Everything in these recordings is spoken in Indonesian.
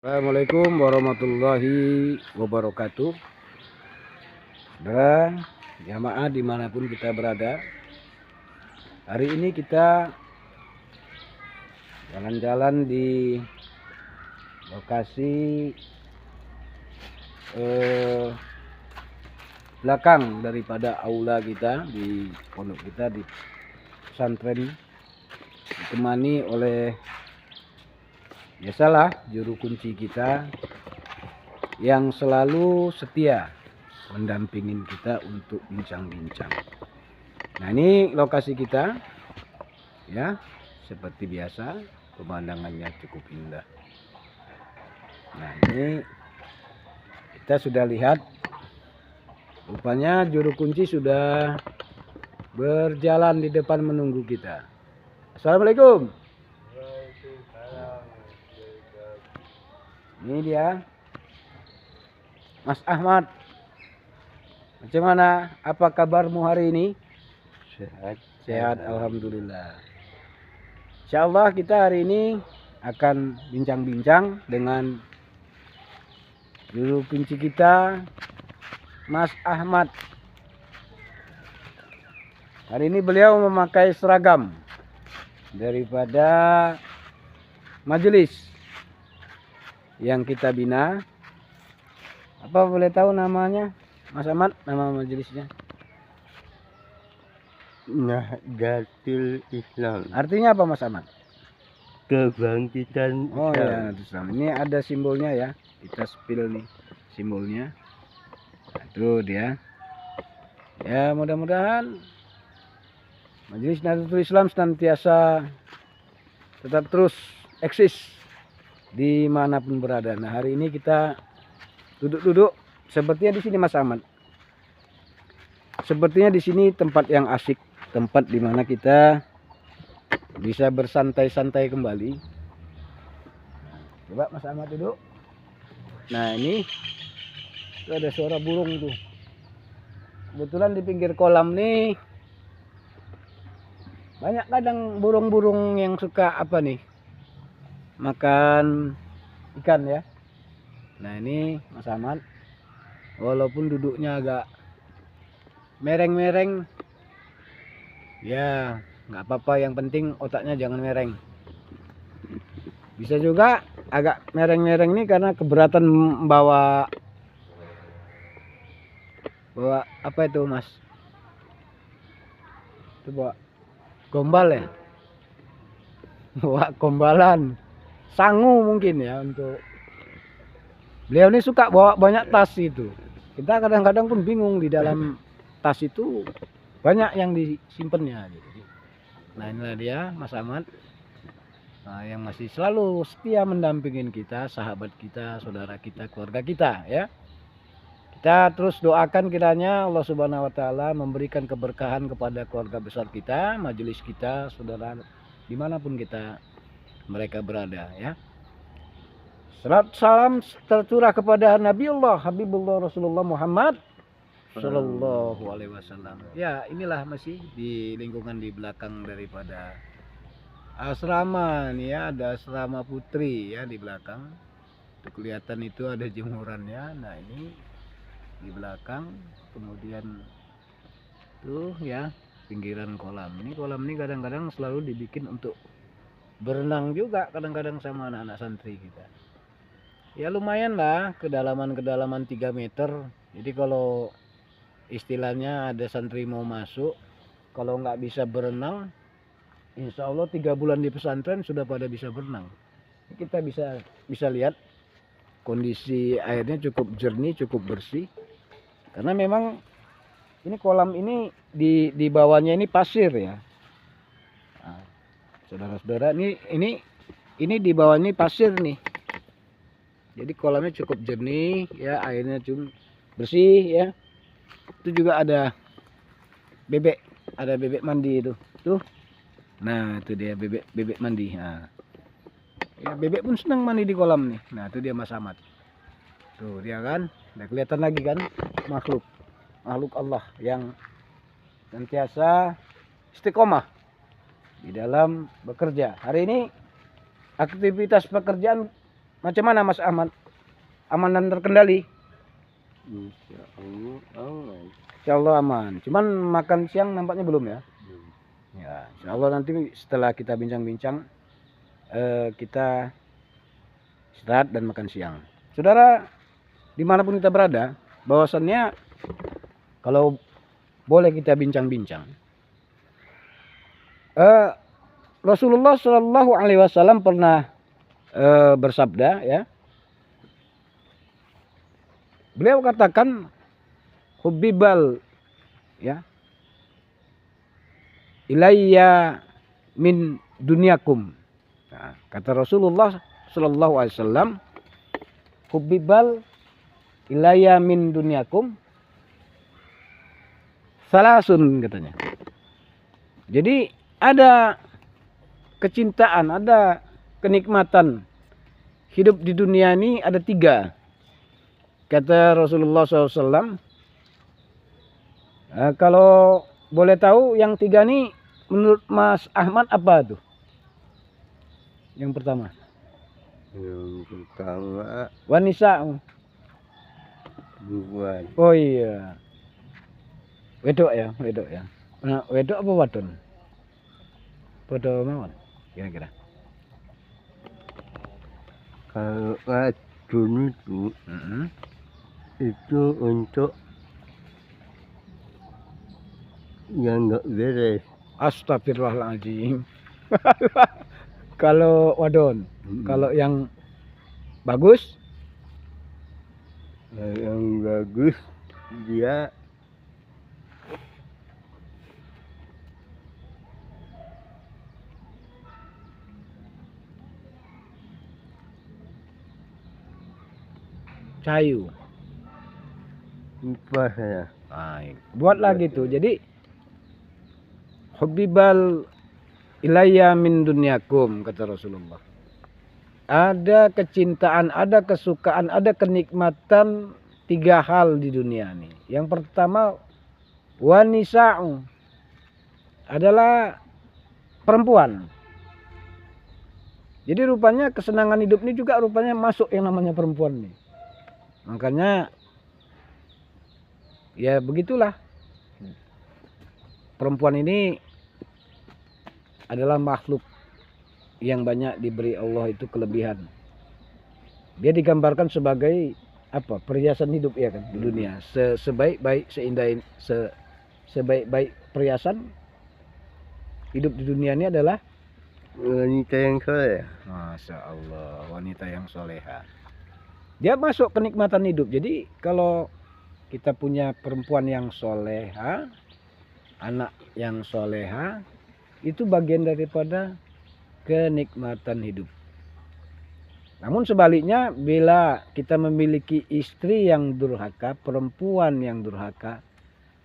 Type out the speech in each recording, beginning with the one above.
Assalamualaikum warahmatullahi wabarakatuh. Saudara jamaah dimanapun kita berada, hari ini kita jalan-jalan di lokasi belakang daripada aula kita di pondok kita di pesantren, ditemani oleh biasalah juru kunci kita yang selalu setia mendampingin kita untuk bincang-bincang. Nah, ini lokasi kita ya, seperti biasa pemandangannya cukup indah. Nah, ini kita sudah lihat, rupanya juru kunci sudah berjalan di depan menunggu kita. Assalamualaikum. Ini dia Mas Ahmad. Macam mana? Apa kabarmu hari ini? Sehat, alhamdulillah. Insyaallah kita hari ini akan bincang-bincang dengan juru kunci kita, Mas Ahmad. Hari ini beliau memakai seragam daripada majelis yang kita bina. Apa boleh tahu namanya, Mas Ahmad, nama majelisnya? Nahdlatul Islam. Artinya apa, Mas Ahmad? Kebangkitan Oh Islam. ya, Nahdlatul Islam. Ini ada simbolnya ya. Kita spill nih simbolnya. Nah, itu dia. Ya, mudah-mudahan Majelis Nahdlatul Islam senantiasa tetap terus eksis dimanapun berada. Nah, hari ini kita duduk-duduk sepertinya di sini, Mas Ahmad. Sepertinya di sini tempat yang asik, tempat di mana kita bisa bersantai-santai kembali. Coba Mas Ahmad duduk. Nah, ini itu ada suara burung tuh. Kebetulan di pinggir kolam nih banyak kadang burung-burung yang suka apa nih, makan ikan ya. Nah, ini Mas Ahmad, walaupun duduknya agak mereng-mereng, ya nggak apa-apa, yang penting otaknya jangan mereng. Bisa juga agak mereng-mereng ini karena keberatan bawa apa itu, Mas? Itu bawa gombal ya? Bawa gombalan, sangu mungkin ya. Untuk beliau ini suka bawa banyak tas itu. Kita kadang-kadang pun bingung di dalam tas itu banyak yang disimpannya gitu. Nah, inilah dia Mas Ahmad, yang masih selalu setia mendampingin kita, sahabat kita, saudara kita, keluarga kita ya. Kita terus doakan kiranya Allah Subhanahu wa taala memberikan keberkahan kepada keluarga besar kita, majelis kita, saudara dimanapun mereka berada ya. Salam tercurah kepada Nabiullah Habibullah Rasulullah Muhammad Sallallahu Alaihi Wasallam. Ya, inilah masih di lingkungan di belakang daripada asrama nih ya, ada asrama putri ya di belakang. Itu kelihatan itu ada jemurannya. Nah, ini di belakang, kemudian tuh ya pinggiran kolam. Ini kolam ini kadang-kadang selalu dibikin untuk berenang juga kadang-kadang sama anak-anak santri kita. Ya lumayan lah, kedalaman 3 meter. Jadi kalau istilahnya ada santri mau masuk, kalau nggak bisa berenang, insya Allah 3 bulan di pesantren sudah pada bisa berenang. Kita bisa lihat kondisi airnya cukup jernih, cukup bersih. Karena memang ini kolam ini di bawahnya ini pasir ya. Nah, saudara-saudara, ini di bawah ini pasir nih. Jadi kolamnya cukup jernih ya, airnya cuma bersih ya. Itu juga ada bebek mandi itu. Tuh. Nah, itu dia bebek mandi. Nah. Ya, bebek pun senang mandi di kolam nih. Nah, itu dia Mas Ahmad. Tuh dia kan, udah kelihatan lagi kan makhluk Allah yang senantiasa istiqomah di dalam bekerja. Hari ini aktivitas pekerjaan macam mana Mas Ahmad? Aman dan terkendali? Insya Allah aman. Insya Allah aman. Cuman makan siang nampaknya belum ya? Belum. Ya, insya Allah nanti setelah kita bincang-bincang, kita istirahat dan makan siang. Saudara, dimanapun kita berada, bahwasannya kalau boleh kita bincang-bincang, Rasulullah Shallallahu Alaihi Wasallam pernah bersabda, ya, beliau katakan, hubbibal, ya, ilayya min dunyakum. Nah, kata Rasulullah Shallallahu Alaihi Wasallam, hubbibal ilayya min dunyakum salasun, katanya. Jadi ada kecintaan, ada kenikmatan hidup di dunia ini ada 3. Kata Rasulullah SAW. Kalau boleh tahu yang 3 ini menurut Mas Ahmad apa tuh? Yang pertama. Yang pertama Wanisa. bukan. Oh iya. Wedok ya, wedok ya. Nah, wedok apa wadon? Pada mawon kira-kira. Kalau racun itu untuk yang nggak beres. Astagfirullahaladzim. Kalau wadon, kalau yang bagus, Yang bagus dia cayu. lupa saya. Baik. Buatlah gitu. Jadi hubbibal ilayya min dunyakum, kata Rasulullah. Ada kecintaan, ada kesukaan, ada kenikmatan 3 hal di dunia ini. Yang pertama, wanisa'u, adalah perempuan. Jadi rupanya kesenangan hidup ini juga rupanya masuk yang namanya perempuan nih. Makanya ya begitulah. Perempuan ini adalah makhluk yang banyak diberi Allah itu kelebihan. Dia digambarkan sebagai apa? Perhiasan hidup ya kan di dunia. Sebaik-baik sebaik-baik perhiasan hidup di dunia ini adalah Wanita yang soleh. Masya Allah, wanita yang soleha. Dia masuk kenikmatan hidup. Jadi kalau kita punya perempuan yang soleha, anak yang soleha, itu bagian daripada kenikmatan hidup. Namun sebaliknya, bila kita memiliki istri yang durhaka, perempuan yang durhaka,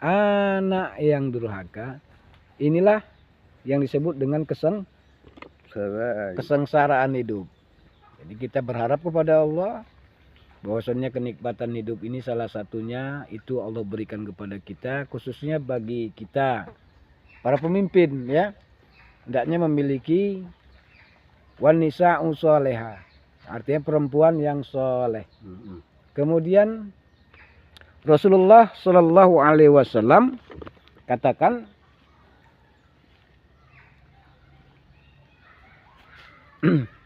anak yang durhaka, inilah yang disebut dengan kesengsaraan hidup. Jadi kita berharap kepada Allah bahwasanya kenikmatan hidup ini salah satunya itu Allah berikan kepada kita, khususnya bagi kita para pemimpin, ya, hendaknya memiliki wanisa'u soleha, artinya perempuan yang soleh. Kemudian Rasulullah Shallallahu Alaihi Wasallam katakan,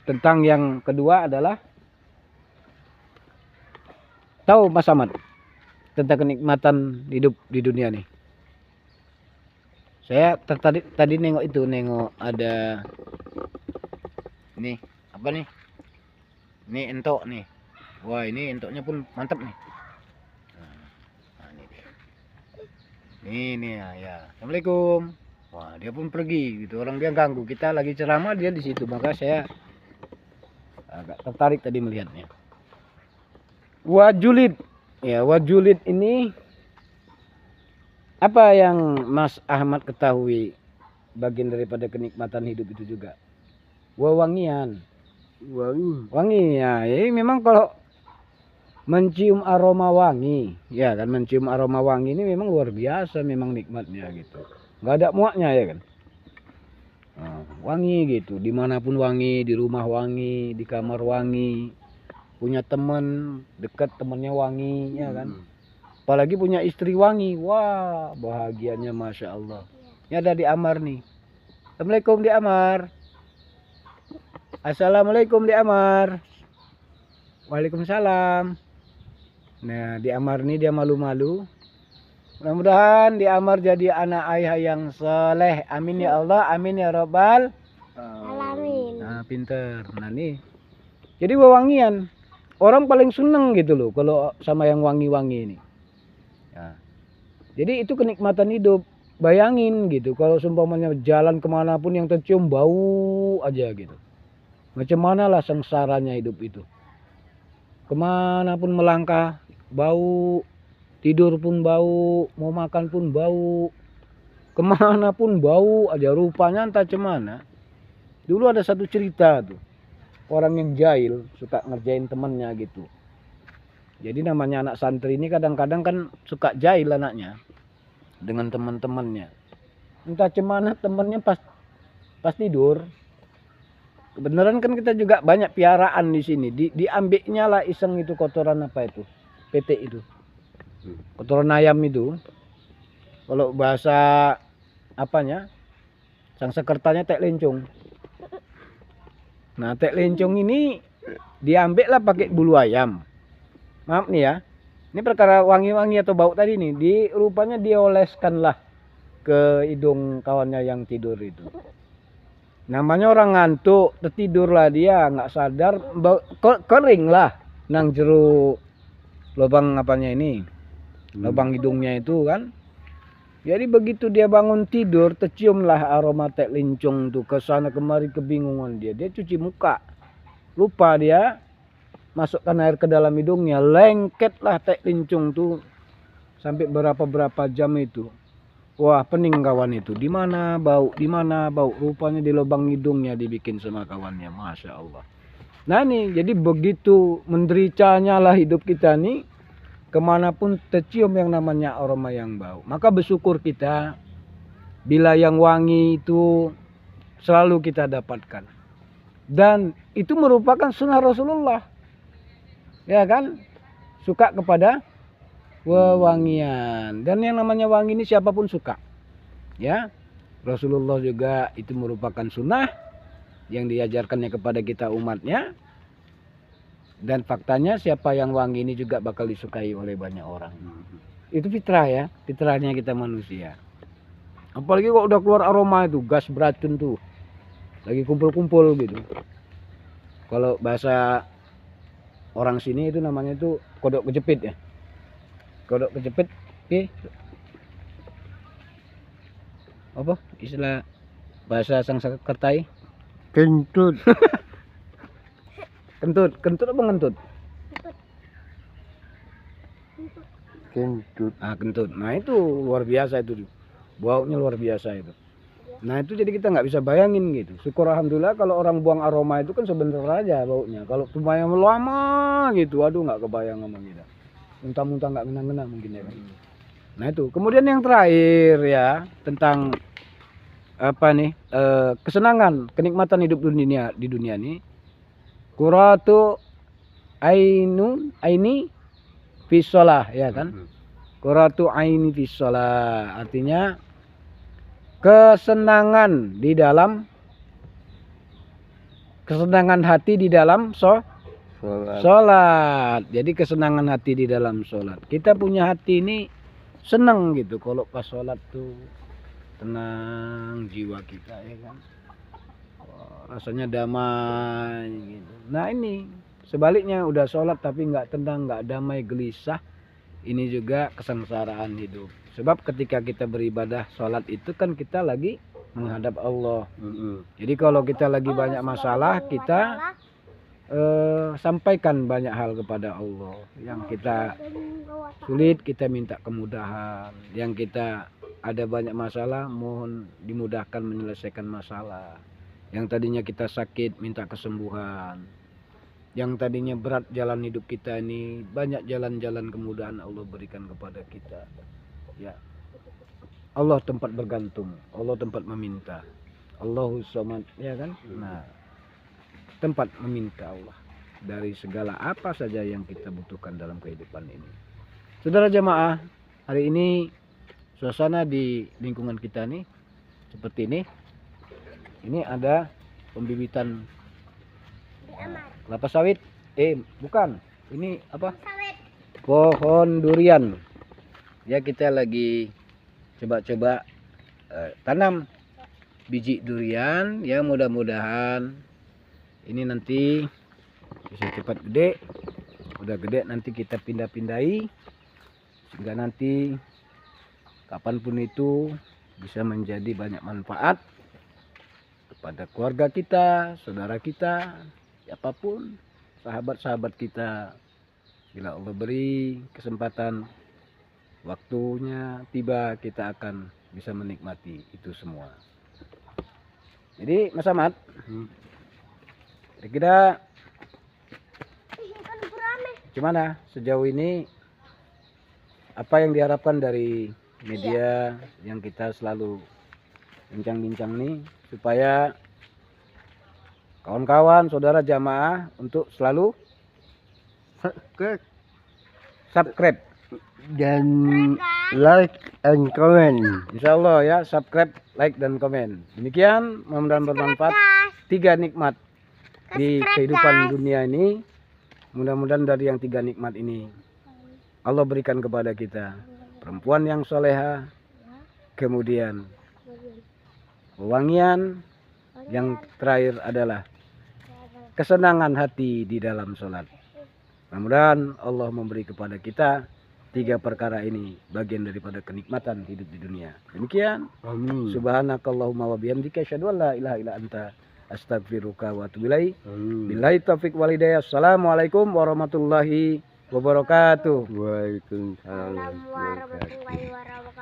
tentang yang kedua adalah, tahu Mas Ahmad tentang kenikmatan hidup di dunia nih? Saya tadi nengok ada ini apa nih? Ini entok nih. Wah, ini entoknya pun mantap nih. Nah, ini dia. Ini ya. Assalamualaikum. Wah, dia pun pergi gitu. Orang dia ganggu. Kita lagi ceramah, dia di situ. Maka saya agak tertarik tadi melihatnya. Wajulid. Ya, wajulid ini apa yang Mas Ahmad ketahui bagian daripada kenikmatan hidup itu juga? Wewangian. Wangi ya. Jadi memang kalau mencium aroma wangi, ya kan, mencium aroma wangi ini memang luar biasa, memang nikmatnya gitu. Nggak ada muaknya ya kan. Nah, wangi gitu, dimanapun wangi, di rumah wangi, di kamar wangi, punya teman dekat, temannya wangi, ya kan. Apalagi punya istri wangi, wah bahagianya masya Allah. Ini ada di Amar nih. Assalamualaikum di Amar. Assalamualaikum di Amar. Waalaikumsalam. Nah di Amar nih dia malu-malu. Mudah-mudahan di Amar jadi anak ayah yang soleh. Amin ya Allah, amin ya Rabbal Alamin. Nah, pinter. Nah, nih. Jadi wewangian. Orang paling seneng gitu loh kalau sama yang wangi-wangi ini. Ya. Jadi itu kenikmatan hidup. Bayangin gitu, kalau seumpamanya jalan kemanapun yang tercium bau aja gitu. Macam mana lah sengsaranya hidup itu. Kemanapun melangkah, bau. Tidur pun bau, mau makan pun bau. Kemana pun bau aja, rupanya entah cemana. Dulu ada satu cerita tuh, orang yang jahil suka ngerjain temennya gitu. Jadi namanya anak santri ini kadang-kadang kan suka jahil anaknya dengan teman-temannya. Entah cemana temennya pas tidur. Kebenaran kan kita juga banyak piaraan di sini. Diambilnya lah iseng itu kotoran apa itu, PT itu, kotoran ayam itu. Kalau bahasa apanya, sang sekertanya tek lencong. Nah tek lencong ini diambil lah pakai bulu ayam. Maaf nih ya, ini perkara wangi-wangi atau bau tadi nih, rupanya dioleskan lah ke hidung kawannya yang tidur itu. Namanya orang ngantuk, tertidur lah dia, nggak sadar, kering lah nang jeruk lubang apanya ini, lubang hidungnya itu kan. Jadi begitu dia bangun tidur, terciumlah aroma tek lincong tuh, ke sana kemari kebingungan dia. Dia cuci muka, lupa dia masukkan air ke dalam hidungnya, lengketlah tek lincong tuh sampai berapa jam itu. Wah pening kawan itu, di mana bau, rupanya di lubang hidungnya dibikin sama kawannya, masya Allah. Nah nih, jadi begitu mendericanya lah hidup kita nih. Kemanapun tercium yang namanya aroma yang bau, maka bersyukur kita bila yang wangi itu selalu kita dapatkan. Dan itu merupakan sunnah Rasulullah, ya kan, suka kepada wewangian. Dan yang namanya wangi ini siapapun suka, ya. Rasulullah juga itu merupakan sunnah yang diajarkannya kepada kita umatnya. Dan faktanya siapa yang wangi ini juga bakal disukai oleh banyak orang. Itu fitrah ya, fitrahnya kita manusia. Apalagi kok udah keluar aroma itu, gas beracun tuh, lagi kumpul-kumpul gitu. Kalau bahasa orang sini itu namanya itu kodok kejepit ya. Kodok kejepit, apa istilah bahasa Sanskertai? Kentut. Kentut apa ngentut? Kentut. Ah kentut. Nah itu luar biasa itu, baunya luar biasa itu. Nah itu jadi kita nggak bisa bayangin gitu. Syukur alhamdulillah kalau orang buang aroma itu kan sebentar aja baunya. Kalau lumayan lama gitu, aduh nggak kebayang sama kita. Muntah-muntah nggak ngena-ngena mungkin ya kan. Nah itu. Kemudian yang terakhir ya tentang apa nih, kesenangan, kenikmatan hidup di dunia ini. Qurratu aini fi shalah, ya kan? Qurratu aini fi shalah artinya kesenangan hati di dalam sholat. Jadi kesenangan hati di dalam sholat. Kita punya hati ini senang gitu kalau pas sholat tuh, tenang jiwa kita ya kan. Rasanya damai gitu. Nah ini sebaliknya udah sholat tapi nggak tenang, nggak damai, gelisah. Ini juga kesengsaraan hidup. Sebab ketika kita beribadah sholat itu kan kita lagi menghadap Allah. Jadi kalau kita lagi banyak masalah, kita sampaikan banyak hal kepada Allah. Yang kita sulit kita minta kemudahan. Yang kita ada banyak masalah, mohon dimudahkan menyelesaikan masalah. Yang tadinya kita sakit, minta kesembuhan. Yang tadinya berat jalan hidup kita ini, banyak jalan-jalan kemudahan Allah berikan kepada kita. Ya, Allah tempat bergantung, Allah tempat meminta. Allahus Samad, ya kan? Nah, tempat meminta Allah. dari segala apa saja yang kita butuhkan dalam kehidupan ini. Saudara jamaah, hari ini suasana di lingkungan kita nih seperti ini. Ini ada pembibitan kelapa sawit. Bukan. Ini apa? Pohon durian. Ya, kita lagi coba-coba tanam biji durian. Ya, mudah-mudahan ini nanti bisa cepat gede. Udah gede nanti kita pindah-pindahi sehingga nanti kapanpun itu bisa menjadi banyak manfaat kepada keluarga kita, saudara kita, siapapun, sahabat-sahabat kita. Bila Allah beri kesempatan, waktunya tiba, kita akan bisa menikmati itu semua. Jadi Mas Ahmad, kira-kira gimana sejauh ini, apa yang diharapkan dari media yang kita selalu bincang-bincang nih, supaya kawan-kawan saudara jamaah untuk selalu subscribe dan like and comment. Insya Allah ya, subscribe, like, dan komen. Demikian, mudah-mudahan bermanfaat. 3 nikmat di kehidupan dunia ini. Mudah-mudahan dari yang 3 nikmat ini Allah berikan kepada kita perempuan yang soleha, kemudian wewangian, yang terakhir adalah kesenangan hati di dalam sholat. Mudah-mudahan Allah memberi kepada kita 3 perkara ini, bagian daripada kenikmatan hidup di dunia. Demikian. Amin. Subhanakallahumma wa bihamdika asyhadu an la ilaha illa anta astaghfiruka wa atubu ilaik. Amin. Billahi taufik wal hidayah. Assalamualaikum warahmatullahi wabarakatuh. Waalaikumsalam. Assalamualaikum warahmatullahi wabarakatuh.